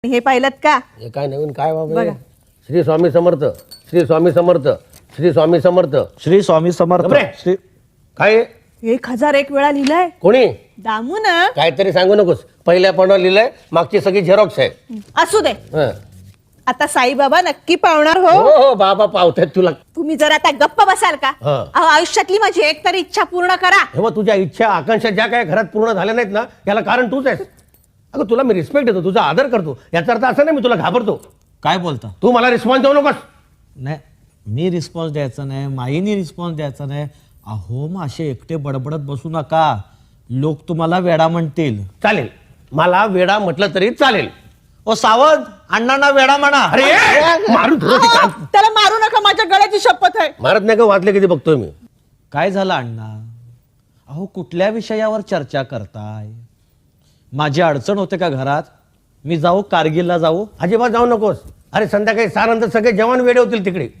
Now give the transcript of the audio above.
हे पाहिलं का? हे काय नवीन काय बाबा बघा. श्री स्वामी समर्थ, श्री स्वामी समर्थ, श्री स्वामी समर्थ. श्री स्वामी समर्थ. गबरे. श्री काय 1001 वेळा लिहिलंय कोणी दामू ना. काहीतरी सांगू नकोस. पहिल्या पानावर लिहिलंय, मागची सगळी झेरॉक्स आहे. असू दे. हं. आता साईबाबा नक्की पावणार हो. हो हो बाबा पावतायत तुला. तुम्ही जर आता गप्प बसाल का? हा. अहो, आयुष्यातली माझी एक तरी इच्छा पूर्ण करा. तेव्हा तुझ्या इच्छा आकांक्षा ज्या काय घरात पूर्ण झाल्या नाहीत ना, याला कारण तूच आहेस. अगं तुला मी रिस्पेक्ट देतो, तुझा आदर करतो. याचा अर्थ असा नाही मी तुला घाबरतो. काय बोलता? तू मला रिस्पॉन्स देऊ नकोस. नाही, मी रिस्पॉन्स द्यायचा नाही, माईनी रिस्पॉन्स द्यायचा नाही. अहो मग असे एकटे बडबडत बसू नका, लोक तुम्हाला वेडा म्हणतील. चालेल, मला वेडा म्हटलं तरी चालेल. ओ सावध, अण्णांना वेडा म्हणा. अरे मारून तुला ते काम. त्याला मारू नका, माझ्या गळ्याची शपथ आहे. मारत नाही का? वाचले किती बघतोय मी. काय झालं अण्णा? अहो कुठल्या विषयावर चर्चा करताय? माझी अडचण होते का घरात? मी जाऊ कारगिलला जाऊ? अजिबात जाऊ नकोस. अरे संध्याकाळी 6 नंतर सगळे जवान वेडे होतील तिकडे.